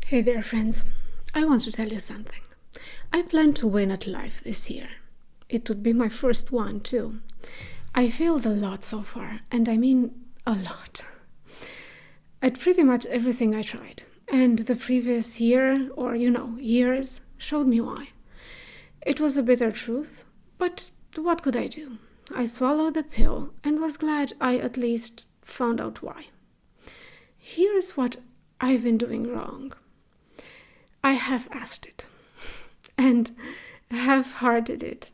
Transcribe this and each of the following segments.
Hey there, friends. I want to tell you something. I plan to win at life this year. It would be my first one, too. I failed a lot so far, and I mean a lot. At pretty much everything I tried. And the previous year, or years, showed me why. It was a bitter truth, but what could I do? I swallowed the pill and was glad I at least found out why. Here's what I've been doing wrong. I half-assed it and half-hearted it.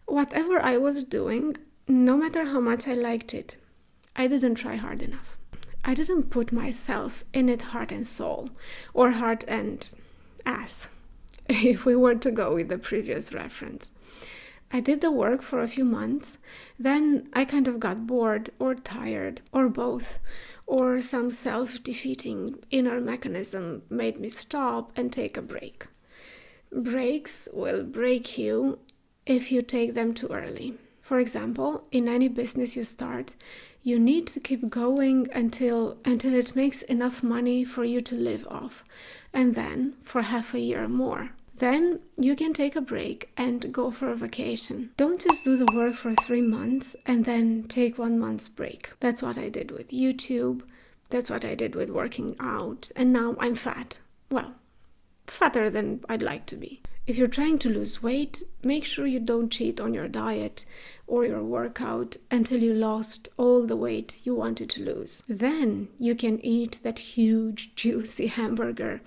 Whatever I was doing, no matter how much I liked it, I didn't try hard enough. I didn't put myself in it heart and soul, or heart and ass, if we were to go with the previous reference. I did the work for a few months, then I kind of got bored or tired or both, or some self-defeating inner mechanism made me stop and take a break. Breaks will break you if you take them too early. For example, in any business you start, you need to keep going until it makes enough money for you to live off, and then for half a year more. Then you can take a break and go for a vacation. Don't just do the work for 3 months and then take 1 month's break. That's what I did with YouTube. That's what I did with working out. And now I'm fat. Well, fatter than I'd like to be. If you're trying to lose weight, make sure you don't cheat on your diet or your workout until you lost all the weight you wanted to lose. Then you can eat that huge, juicy hamburger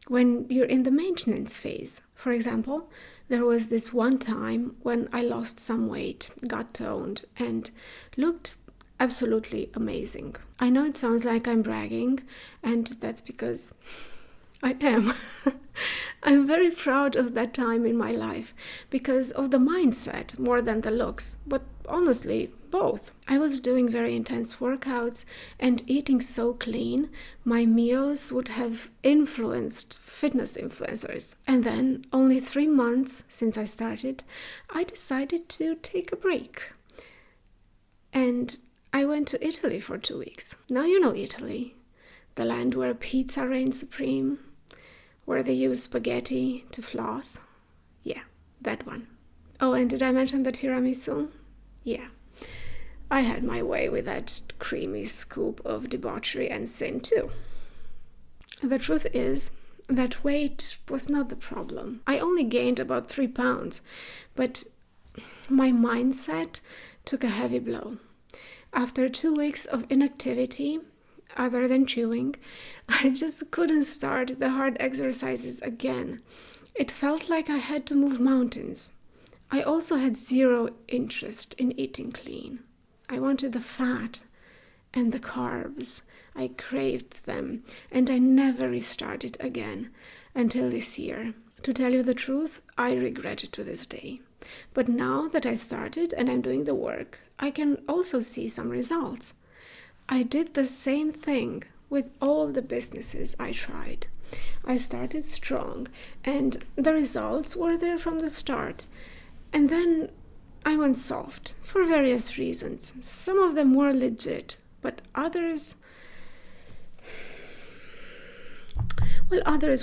when you're in the maintenance phase. For example, there was this one time when I lost some weight, got toned, and looked absolutely amazing. I know it sounds like I'm bragging, and that's because I am. I'm very proud of that time in my life because of the mindset more than the looks, but honestly, both. I was doing very intense workouts and eating so clean, my meals would have influenced fitness influencers. And then, only 3 months since I started, I decided to take a break. And I went to Italy for 2 weeks. Now you know Italy, the land where pizza reigns supreme, where they use spaghetti to floss. Yeah, that one. Oh, and did I mention the tiramisu? Yeah. I had my way with that creamy scoop of debauchery and sin too. The truth is that weight was not the problem. I only gained about 3 pounds, but my mindset took a heavy blow. After 2 weeks of inactivity, other than chewing, I just couldn't start the hard exercises again. It felt like I had to move mountains. I also had zero interest in eating clean. I wanted the fat and the carbs. I craved them, and I never restarted again until this year. To tell you the truth, I regret it to this day. But now that I started and I'm doing the work, I can also see some results. I did the same thing with all the businesses I tried. I started strong, and the results were there from the start. And then I went soft for various reasons. Some of them were legit, but others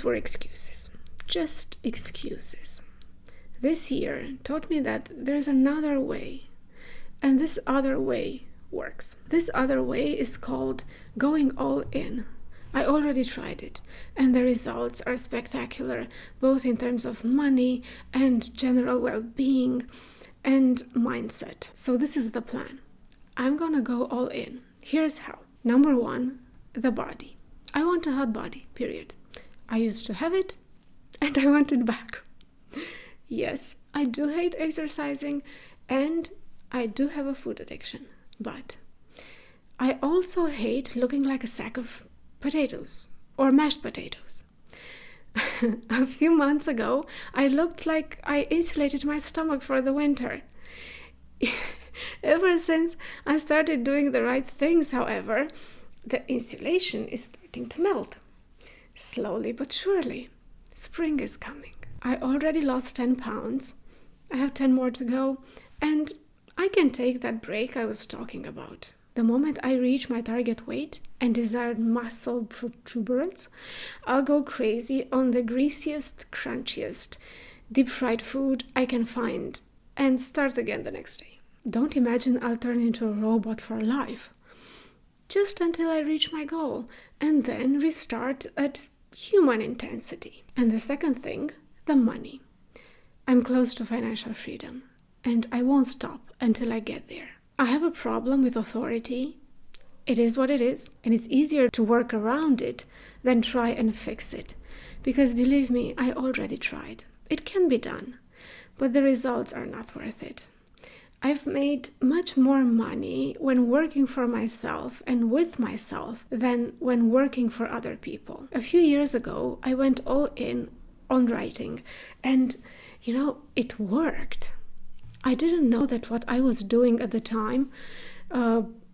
were excuses. Just excuses. This year taught me that there's another way, and this other way works. This other way is called going all in. I already tried it, and the results are spectacular, both in terms of money and general well-being and mindset. So this is the plan. I'm gonna go all in. Here's how. Number 1, the body. I want a hot body, period. I used to have it, and I want it back. Yes, I do hate exercising, and I do have a food addiction. But I also hate looking like a sack of potatoes or mashed potatoes. A few months ago, I looked like I insulated my stomach for the winter. Ever since I started doing the right things, however, the insulation is starting to melt. Slowly but surely, spring is coming. I already lost 10 pounds. I have 10 more to go, and I can take that break I was talking about. The moment I reach my target weight, and desired muscle protuberance, I'll go crazy on the greasiest, crunchiest, deep-fried food I can find and start again the next day. Don't imagine I'll turn into a robot for life. Just until I reach my goal, and then restart at human intensity. And the second thing, the money. I'm close to financial freedom, and I won't stop until I get there. I have a problem with authority. It is what it is, and it's easier to work around it than try and fix it. Because believe me, I already tried. It can be done, but the results are not worth it. I've made much more money when working for myself and with myself than when working for other people. A few years ago, I went all in on writing, and it worked. I didn't know that what I was doing at the time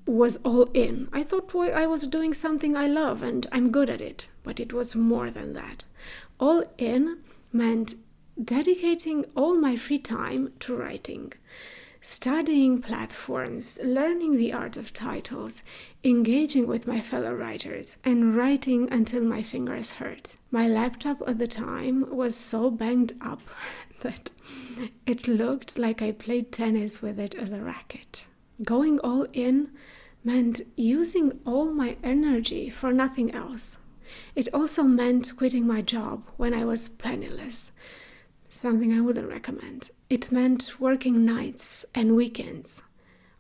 was all in. I thought I was doing something I love and I'm good at it, but it was more than that. All in meant dedicating all my free time to writing. Studying platforms, learning the art of titles, engaging with my fellow writers, and writing until my fingers hurt. My laptop at the time was so banged up that it looked like I played tennis with it as a racket. Going all in meant using all my energy for nothing else. It also meant quitting my job when I was penniless. Something I wouldn't recommend. It meant working nights and weekends,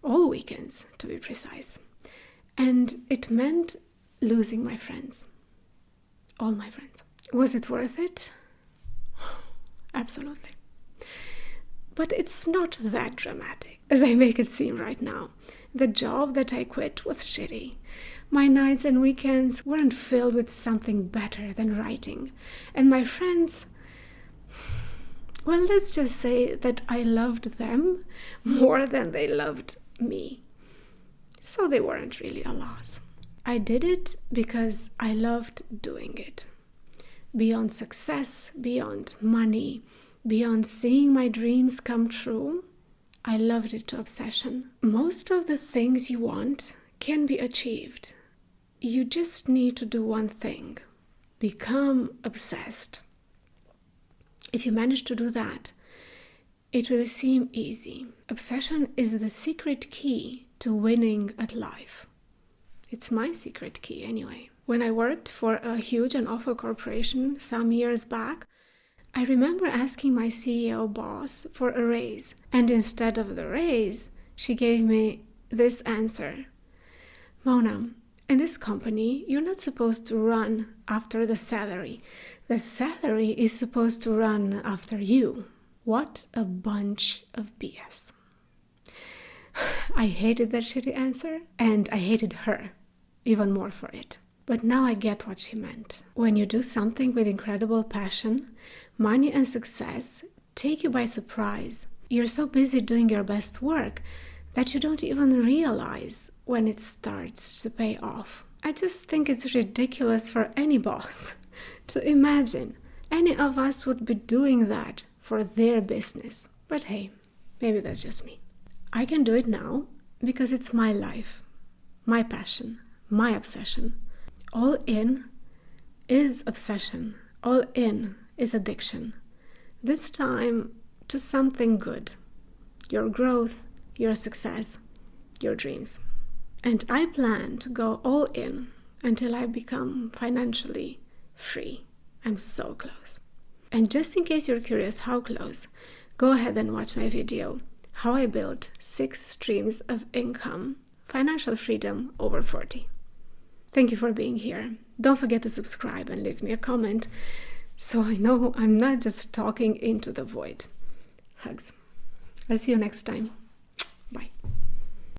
all weekends to be precise. And it meant losing my friends, all my friends. Was it worth it? Absolutely. But it's not that dramatic as I make it seem right now. The job that I quit was shitty. My nights and weekends weren't filled with something better than writing. And my friends, well, let's just say that I loved them more than they loved me. So they weren't really a loss. I did it because I loved doing it. Beyond success, beyond money, beyond seeing my dreams come true, I loved it to obsession. Most of the things you want can be achieved. You just need to do one thing. Become obsessed. If you manage to do that, it will seem easy. Obsession is the secret key to winning at life. It's my secret key anyway. When I worked for a huge and awful corporation some years back, I remember asking my CEO boss for a raise. And instead of the raise, she gave me this answer. Mona, in this company, you're not supposed to run after the salary. The salary is supposed to run after you. What a bunch of BS. I hated that shitty answer, and I hated her even more for it. But now I get what she meant. When you do something with incredible passion, money and success take you by surprise. You're so busy doing your best work that you don't even realize when it starts to pay off. I just think it's ridiculous for any boss to imagine any of us would be doing that for their business. But hey, maybe that's just me. I can do it now because it's my life, my passion, my obsession. All in is obsession. All in is addiction. This time to something good. Your growth, your success, your dreams. And I plan to go all in until I become financially free. I'm so close. And just in case you're curious how close, go ahead and watch my video, How I Built 6 Streams of Income, Financial Freedom Over 40. Thank you for being here. Don't forget to subscribe and leave me a comment so I know I'm not just talking into the void. Hugs. I'll see you next time.